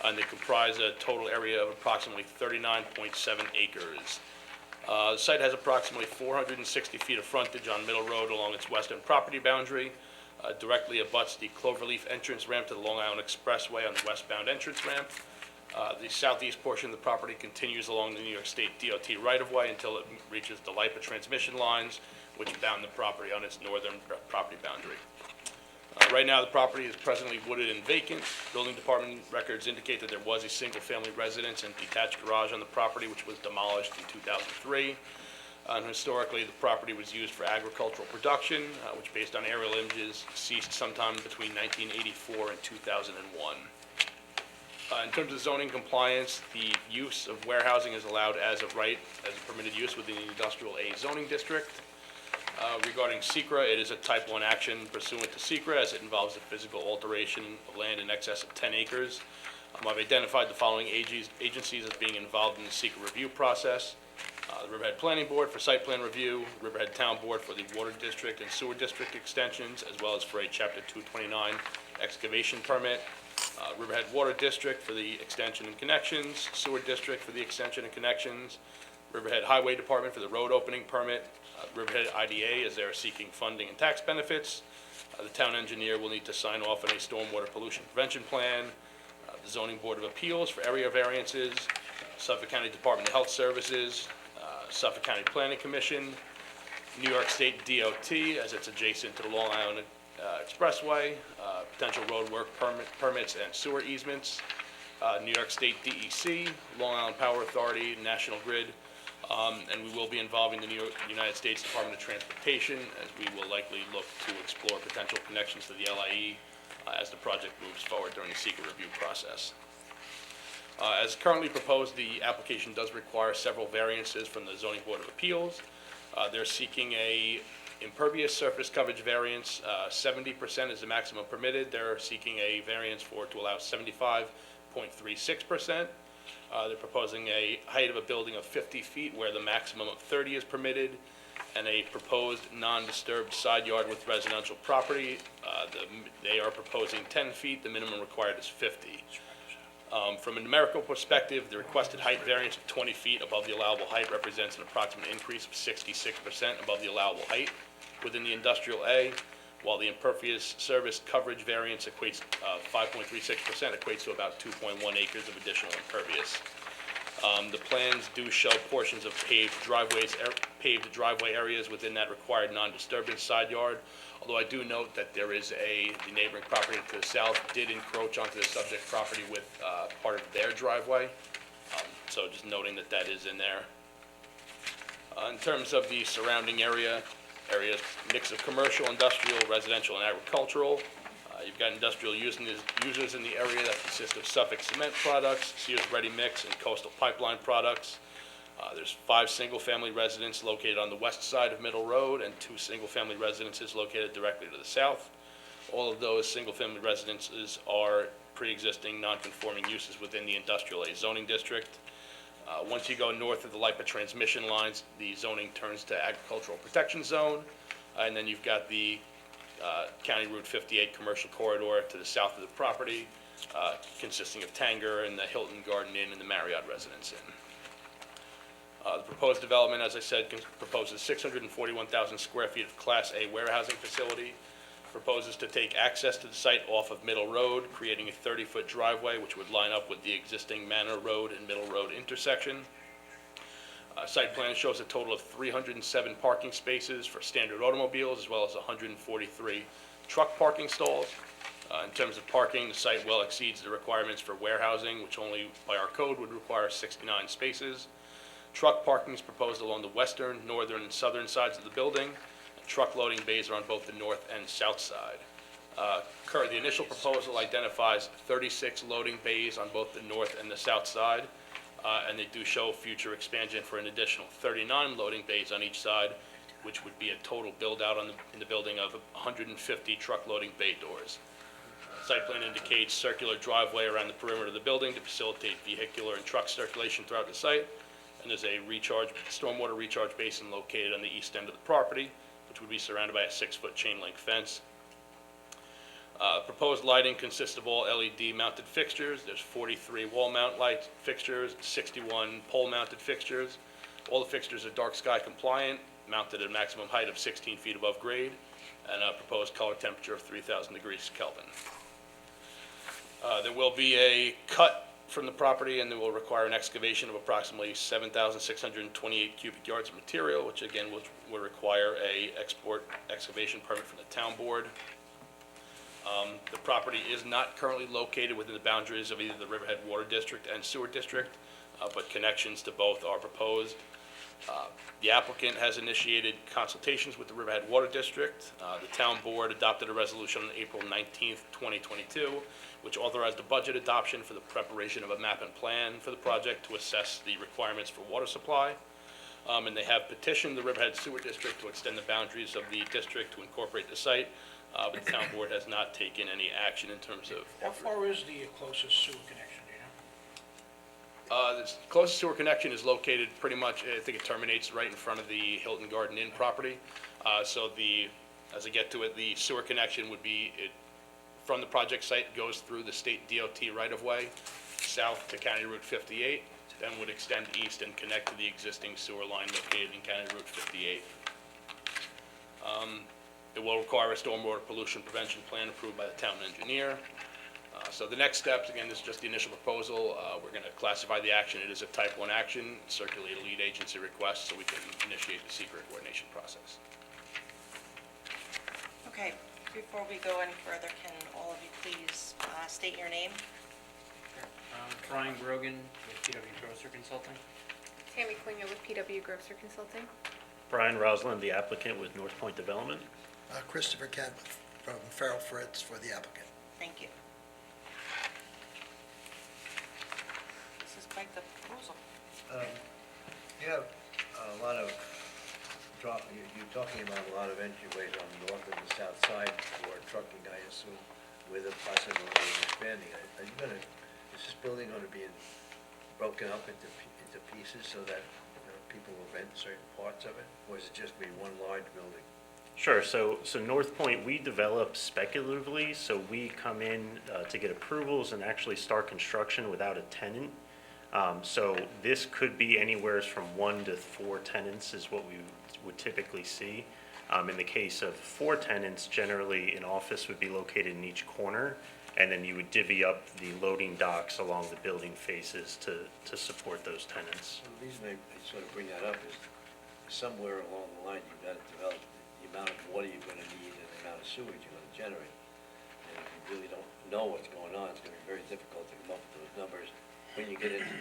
and they comprise a total area of approximately 39.7 acres. The site has approximately 460 feet of frontage on Middle Road along its western property boundary. Directly abuts the Cloverleaf entrance ramp to the Long Island Expressway on the westbound entrance ramp. The southeast portion of the property continues along the New York State DOT right-of-way until it reaches the LIPA transmission lines, which bound the property on its northern property boundary. Right now, the property is presently wooded and vacant. Building department records indicate that there was a single-family residence and detached garage on the property, which was demolished in 2003. And historically, the property was used for agricultural production, which, based on aerial images, ceased sometime between 1984 and 2001. In terms of zoning compliance, the use of warehousing is allowed as of right as a permitted use within the Industrial A zoning district. Regarding SECRA, it is a type 1 action pursuant to SECRA, as it involves the physical alteration of land in excess of 10 acres. I've identified the following agencies as being involved in the SECRA review process. The Riverhead Planning Board for site plan review, Riverhead Town Board for the Water District and Sewer District extensions, as well as for a Chapter 229 excavation permit. Riverhead Water District for the extension and connections, Sewer District for the extension and connections, Riverhead Highway Department for the road opening permit, Riverhead IDA as they are seeking funding and tax benefits. The town engineer will need to sign off on a stormwater pollution prevention plan, the Zoning Board of Appeals for area variances, Suffolk County Department of Health Services, Suffolk County Planning Commission, New York State DOT, as it's adjacent to the Long Island Expressway, potential road work permits and sewer easements, New York State DEC, Long Island Power Authority, National Grid, and we will be involving the United States Department of Transportation, as we will likely look to explore potential connections to the LIE as the project moves forward during the SECRA review process. As currently proposed, the application does require several variances from the Zoning Board of Appeals. They're seeking a impervious surface coverage variance. 70% is the maximum permitted. They're seeking a variance to allow 75.36%. They're proposing a height of a building of 50 feet where the maximum of 30 is permitted, and a proposed non-disturbed side yard with residential property. They are proposing 10 feet. The minimum required is 50. From a numerical perspective, the requested height variance of 20 feet above the allowable height represents an approximate increase of 66% above the allowable height within the Industrial A, while the impervious surface coverage variance equates 5.36% equates to about 2.1 acres of additional impervious. The plans do show portions of paved driveway areas within that required non-disturbance side yard, although I do note that there is the neighboring property to the south did encroach onto the subject property with part of their driveway, so just noting that that is in there. In terms of the surrounding areas, mix of commercial, industrial, residential, and agricultural. You've got industrial users in the area that consist of Suffolk Cement Products, Sears Ready Mix, and Coastal Pipeline Products. There's 5 single-family residences located on the west side of Middle Road and 2 single-family residences located directly to the south. All of those single-family residences are pre-existing non-conforming uses within the Industrial A zoning district. Once you go north of the LIPA transmission lines, the zoning turns to agricultural protection zone, and then you've got the County Route 58 commercial corridor to the south of the property, consisting of Tanger and the Hilton Garden Inn and the Marriott Residence Inn. The proposed development, as I said, proposes 641,000 square feet of Class A warehousing facility, proposes to take access to the site off of Middle Road, creating a 30-foot driveway which would line up with the existing Manor Road and Middle Road intersection. Site plan shows a total of 307 parking spaces for standard automobiles, as well as 143 truck parking stalls. In terms of parking, the site well exceeds the requirements for warehousing, which only by our code would require 69 spaces. Truck parking is proposed along the western, northern, and southern sides of the building. And truck loading bays are on both the north and south side. The initial proposal identifies 36 loading bays on both the north and the south side, and they do show future expansion for an additional 39 loading bays on each side, which would be a total build-out in the building of 150 truck loading bay doors. Site plan indicates circular driveway around the perimeter of the building to facilitate vehicular and truck circulation throughout the site, and there's a stormwater recharge basin located on the east end of the property, which would be surrounded by a 6-foot chain link fence. Proposed lighting consists of all LED mounted fixtures. There's 43 wall mount light fixtures, 61 pole mounted fixtures. All the fixtures are dark sky compliant, mounted at a maximum height of 16 feet above grade, and a proposed color temperature of 3,000 degrees Kelvin. There will be a cut from the property, and they will require an excavation of approximately 7,628 cubic yards of material, which again will require a export excavation permit from the town board. The property is not currently located within the boundaries of either the Riverhead Water District and Sewer District, but connections to both are proposed. The applicant has initiated consultations with the Riverhead Water District. The town board adopted a resolution on April 19th, 2022, which authorized a budget adoption for the preparation of a map and plan for the project to assess the requirements for water supply. And they have petitioned the Riverhead Sewer District to extend the boundaries of the district to incorporate the site, but the town board has not taken any action in terms of. How far is the closest sewer connection, do you know? The closest sewer connection is located pretty much, I think it terminates right in front of the Hilton Garden Inn property. As I get to it, the sewer connection would be, from the project site, goes through the state DOT right-of-way, south to County Route 58, then would extend east and connect to the existing sewer line located in County Route 58. It will require a stormwater pollution prevention plan approved by the town engineer. So the next steps, again, this is just the initial proposal. We're going to classify the action. It is a type 1 action, circulate a lead agency request so we can initiate the secret coordination process. Okay, before we go any further, can all of you please state your name? Brian Grogan with PW Grosser Consulting. Tammy Klinger with PW Grosser Consulting. Brian Rosland, the applicant with North Point Development. Christopher Kent from Farrell Fritz for the applicant. Thank you. This is quite the proposal. You have a lot of, you're talking about a lot of entryways on the north and the south side for trucking, I assume, with a possibility of expanding. Are you gonna, is this building gonna be broken up into pieces so that people will rent certain parts of it? Or is it just be one large building? Sure, so North Point, we develop speculatively, so we come in to get approvals and actually start construction without a tenant. So this could be anywhere from 1 to 4 tenants is what we would typically see. In the case of 4 tenants, generally an office would be located in each corner, and then you would divvy up the loading docks along the building faces to support those tenants. The reason I sort of bring that up is somewhere along the line, you've got to develop the amount of water you're gonna need and the amount of sewage you're gonna generate. And if you really don't know what's going on, it's gonna be very difficult to come up with those numbers when you get into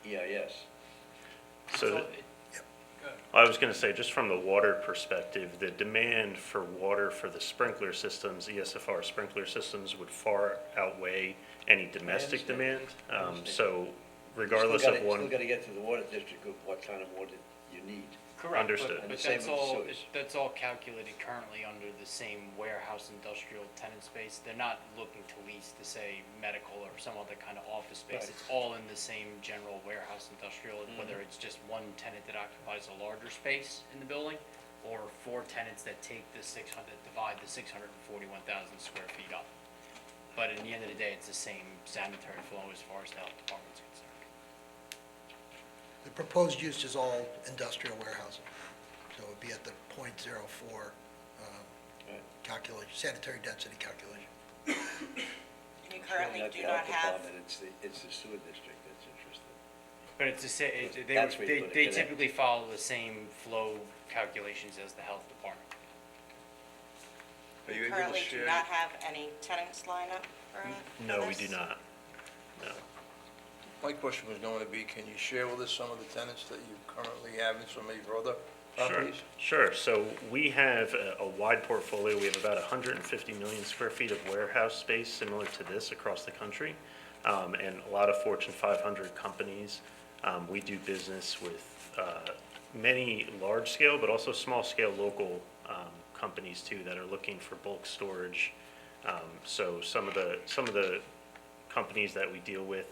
EIS. So I was going to say, just from the water perspective, the demand for water for the sprinkler systems, ESFR sprinkler systems, would far outweigh any domestic demand. So regardless of one. Still got to get to the water district of what kind of water you need. Correct. Understood. But And the same that's with the all, sewage. that's all calculated currently under the same warehouse industrial tenant space. They're not looking to lease to, say, medical or some other kind of office space. Right. It's all in the same general warehouse industrial, whether it's just one tenant that occupies a larger space in the building, or 4 tenants that take the divide the 641,000 square feet up. But in the end of the day, it's the same sanitary flow as far as the health department's concerned. The proposed use is all industrial warehousing, so it would be at the .04 calculation, sanitary density calculation. You currently do not have, It's the sewer district that's interested. But it's That's where you're gonna they connect. typically follow the same flow calculations as the health department. Are you able to currently do share? not have any tenants lined up for No, we this? do not. No. My question was going to be, can you share with us some of the tenants that you currently have in some of your other properties? Sure. So we have a wide portfolio. We have about 150 million square feet of warehouse space similar to this across the country, and a lot of Fortune 500 companies. We do business with many large-scale, but also small-scale local companies too that are looking for bulk storage. So some of the companies that we deal with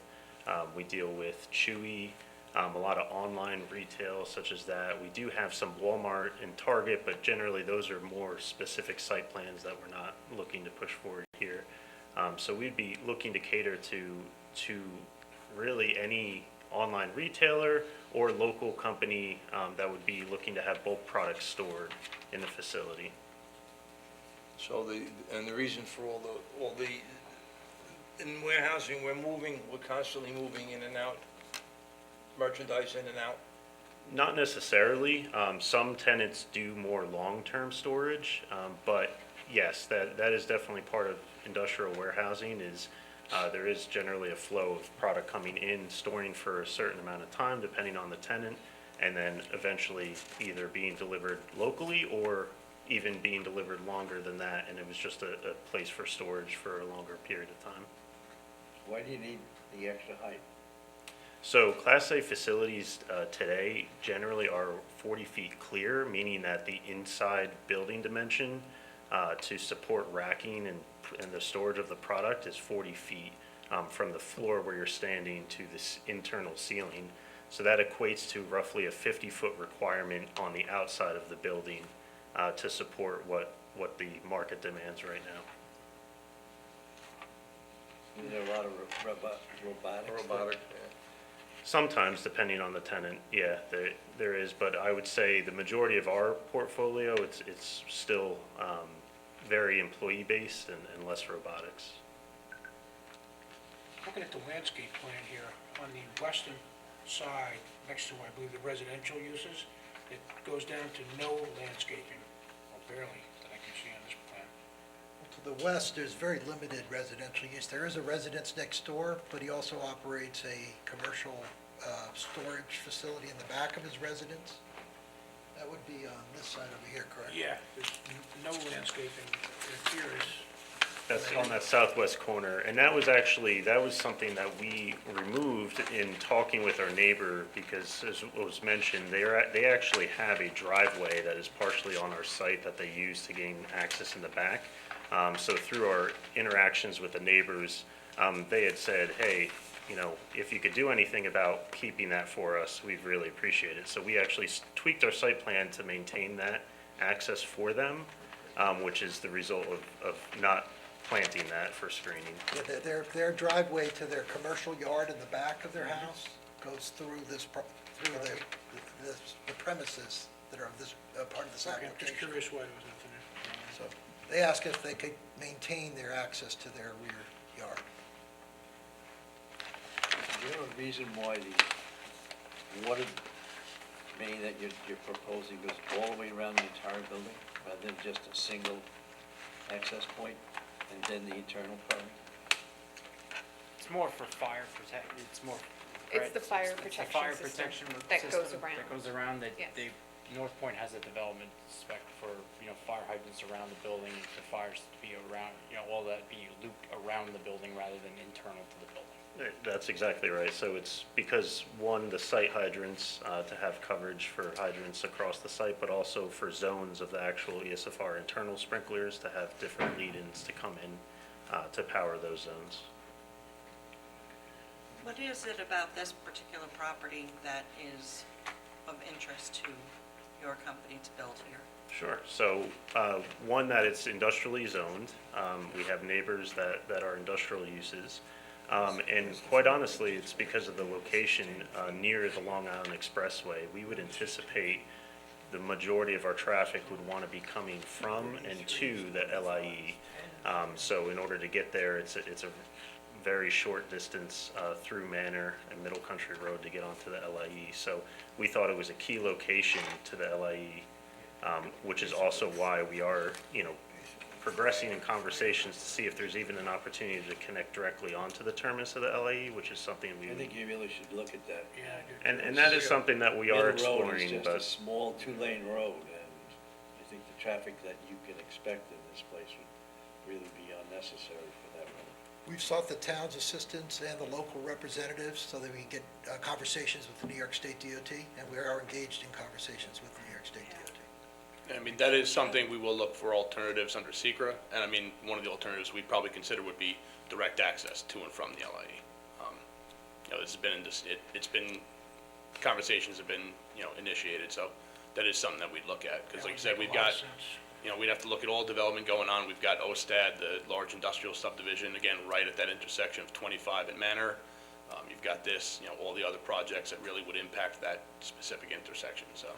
Chewy, a lot of online retail such as that. We do have some Walmart and Target, but generally those are more specific site plans that we're not looking to push forward here. So we'd be looking to cater to really any online retailer or local company that would be looking to have bulk products stored in the facility. So the reason for all the, in warehousing, we're constantly moving in and out, merchandise in and out? Not necessarily. Some tenants do more long-term storage, but yes, that is definitely part of industrial warehousing is there is generally a flow of product coming in, storing for a certain amount of time depending on the tenant, and then eventually either being delivered locally or even being delivered longer than that, and it was just a place for storage for a longer period of time. Why do you need the extra height? So Class A facilities today generally are 40 feet clear, meaning that the inside building dimension to support racking and the storage of the product is 40 feet from the floor where you're standing to this internal ceiling. So that equates to roughly a 50-foot requirement on the outside of the building to support what the market demands right now. Is there a lot of robotics? Robotic, yeah. Sometimes, depending on the tenant, yeah, there is, but I would say the majority of our portfolio, it's still very employee-based and less robotics. Looking at the landscape plan here, on the western side, next to, I believe, the residential uses, it goes down to no landscaping, or barely, that I can see on this plan. To the west, there's very limited residential use. There is a residence next door, but he also operates a commercial storage facility in the back of his residence. That would be on this side over here, correct? Yeah, there's no landscaping, it appears. That's on that southwest corner, and that was something that we removed in talking with our neighbor, because as was mentioned, they actually have a driveway that is partially on our site that they use to gain access in the back. So through our interactions with the neighbors, they had said, hey, if you could do anything about keeping that for us, we'd really appreciate it. So we actually tweaked our site plan to maintain that access for them, which is the result of not planting that for screening. Yeah, their driveway to their commercial yard in the back of their house goes through through the premises that are this part of this Okay, I'm just application. curious why there was nothing there. So they asked if they could maintain their access to their rear yard. Do you have a reason why the water main that you're proposing goes all the way around the entire building, rather than just a single access point, and then the internal part? It's more for fire it's more. It's the fire It's protection the fire system protection that system goes around. That goes around, Yes. North Point has a development spec for, fire hydrants around the building, the fires to be around, all that be looped around the building rather than internal to the building. That's exactly right. So it's because, one, the site hydrants, to have coverage for hydrants across the site, but also for zones of the actual ESFR internal sprinklers to have different lead-ins to come in to power those zones. What is it about this particular property that is of interest to your company to build here? Sure. So, one, that it's industrially zoned. We have neighbors that are industrial uses. And quite honestly, it's because of the location near the Long Island Expressway. We would anticipate the majority of our traffic would want to be coming from and to the LIE. So in order to get there, it's a very short distance through Manor and Middle Country Road to get onto the LIE. So we thought it was a key location to the LIE, which is also why we are, progressing in conversations to see if there's even an opportunity to connect directly onto the terminus of the LAE, which is something we, I think you really should look at that. Yeah, I do. and that is something that we are Middle Road is exploring, just a but small two-lane road, and I think the traffic that you can expect in this place would really be unnecessary for that road. We've sought the town's assistance and the local representatives so that we can get conversations with the New York State DOT, and we are engaged in conversations with the New York State DOT. I mean, that is something we will look for alternatives under SECRA, and I mean, one of the alternatives we'd probably consider would be direct access to and from the LIE. You know, this has been in this, it's been, conversations have been, you know, initiated, so that is something that we'd look at, because like you said, we've got, you know, we'd have to look at all development going on. We've got OSTAD, the large industrial subdivision, again, right at that intersection of 25 and Manor. You've got this, you know, all the other projects that really would impact that specific intersection, so.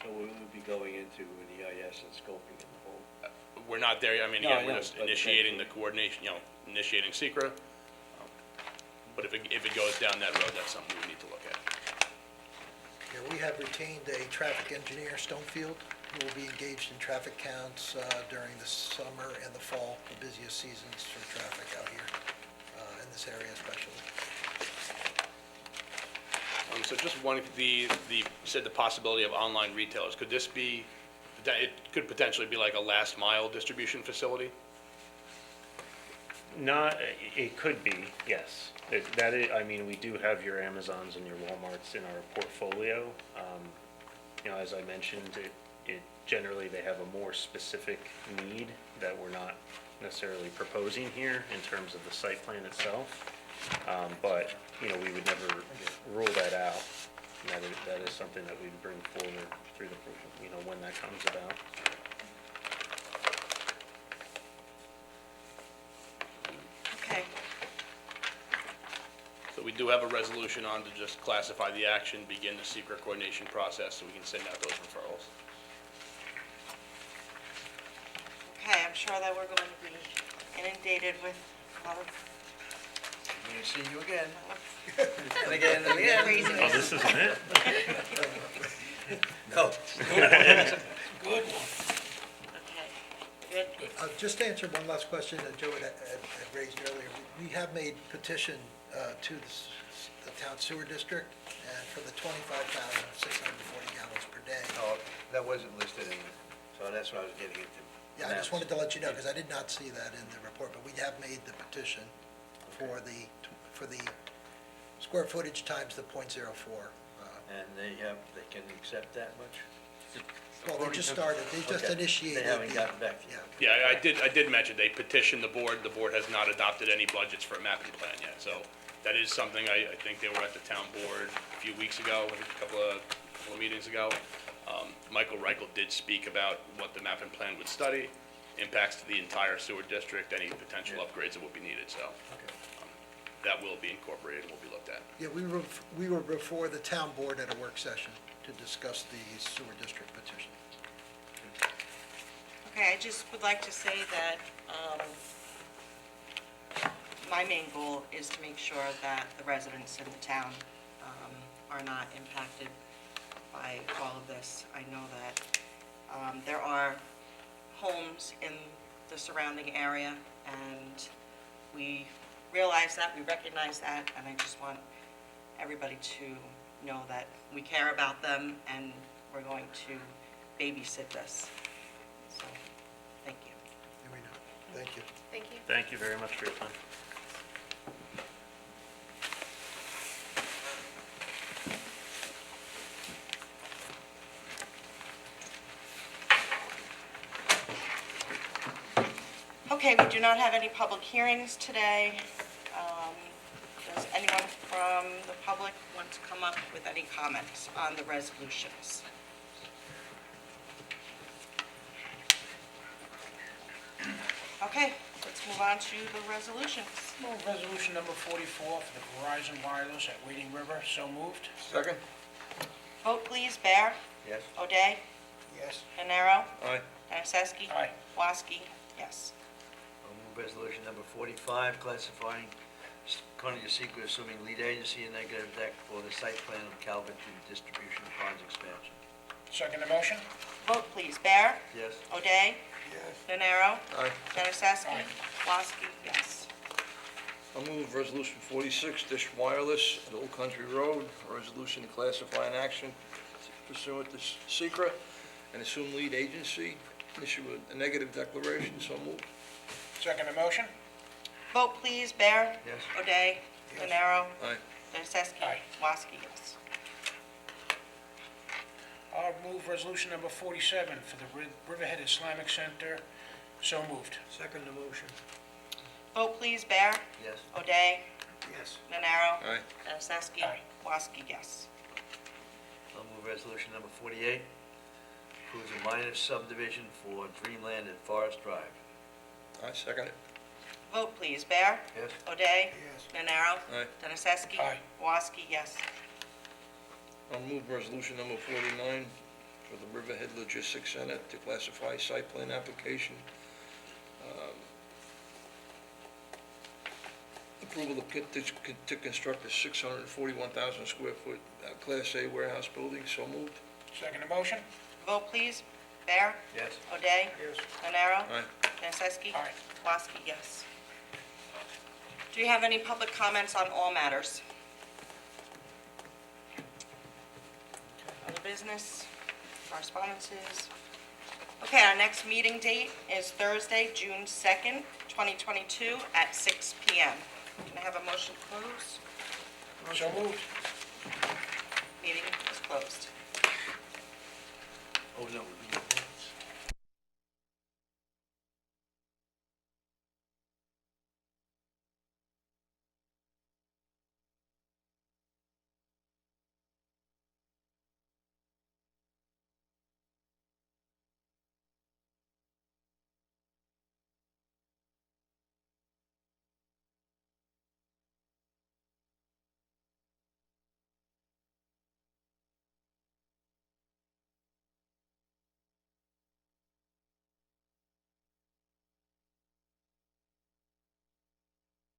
So we would be going into an EIS and scoping in the whole. We're not there yet. I mean, No, I again, we're know, just but initiating the coordination, you know, initiating SECRA. But if it goes down that road, that's something we need to look at. Yeah, we have retained a traffic engineer, Stonefield, who will be engaged in traffic counts during the summer and the fall, the busiest seasons for traffic out here, in this area especially. So just one, said the possibility of online retailers. Could this be, it could potentially be like a last mile distribution facility? not, it could be, yes. That is, I mean, we do have your Amazons and your Walmarts in our portfolio. You know, as I mentioned, it generally, they have a more specific need that we're not necessarily proposing here in terms of the site plan itself. But, you know, we would never rule that out. And that is something that we'd bring forward through the, you know, when that comes about. Okay. So we do have a resolution on to just classify the action, begin the secret coordination process, so we can send out those referrals. Okay, I'm sure that we're going to be inundated with a lot of I'm gonna see you again. And again, and again. craziness. Oh, this isn't it? No. Good one. Okay, good. Just to answer one last question that Joe had raised earlier, we have made petition to the town sewer district, and for the 25,640 gallons per day. Oh, that wasn't listed in it, so that's what I was getting into. Yeah, I just wanted to let you know, because I did not see that in the report, but we have made the petition for the square footage times the .04. And they can accept that much? Well, they just started, they just Okay. initiated. They haven't the- gotten back to you. Yeah, I did mention, they petitioned the board has not adopted any budgets for a mapping plan yet, so that is something, I think they were at the town board a few weeks ago, I think a couple of meetings ago. Michael Reichel did speak about what the mapping plan would study, impacts to the entire sewer district, any potential upgrades that would be needed, so that will be incorporated and will be looked at. Yeah, we were before the town board at a work session to discuss the sewer district petition. Okay, I just would like to say that my main goal is to make sure that the residents in the town are not impacted by all of this. I know that there are homes in the surrounding area, and we realize that, we recognize that, and I just want everybody to know that we care about them, and we're going to babysit this. So, thank you. Here we know. Thank you. Thank you. Thank you very much for your time. Okay, we do not have any public hearings today. Does anyone from the public want to come up with any comments on the resolutions? Okay, let's move on to the resolutions. Move resolution number 44 for the Verizon Wireless at Wading River, so moved. Second? Vote please, Bear, Yes. O'Day, Yes. Nenaro, Aye. Nacesky. Aye. Woski, yes. I'll move resolution number 45, classifying County of Secret assuming lead agency and negative deck for the site plan of Calvert to distribution ponds expansion. Second the motion? Vote please. Bear? Yes. O'Day? Yes. Nenaro? Aye. Dennisesky? Aye. Woski, yes. I'll move Resolution 46, Dish Wireless at Old Country Road, a resolution to classify an action pursuant to secret and assume lead agency, issue a negative declaration, so moved. Second the motion? Vote please. Bear? Yes. O'Day? Nenaro? Aye. Dennisesky? Aye. Woski, yes. I'll move resolution number 47 for the Riverhead Islamic Center. So moved. Second the motion. Vote please. Bear? Yes. O'Day? Yes. Nenaro? Aye. Dennisesky? Aye. Woski, yes. I'll move resolution number 48, approves a minor subdivision for Dreamland at Forest Drive. Aye, second it. Vote please. Bear? Yes. O'Day? Yes. Nenaro? Aye. Dennisesky? Aye. Woski, yes. I'll move resolution number 49 for the Riverhead Logistics Center to classify site plan application. Approval to construct a 641,000 square foot Class A warehouse building, so moved. Second the motion? Vote please. Bear? Yes. O'Day? Yes. Nenaro? Aye. Dennisesky? Aye. Woski, yes. Do you have any public comments on all matters? Other business, correspondences? Okay, our next meeting date is Thursday, June 2nd, 2022, at 6 PM. Can I have a motion to close? So moved. Meeting is closed. Oh, no.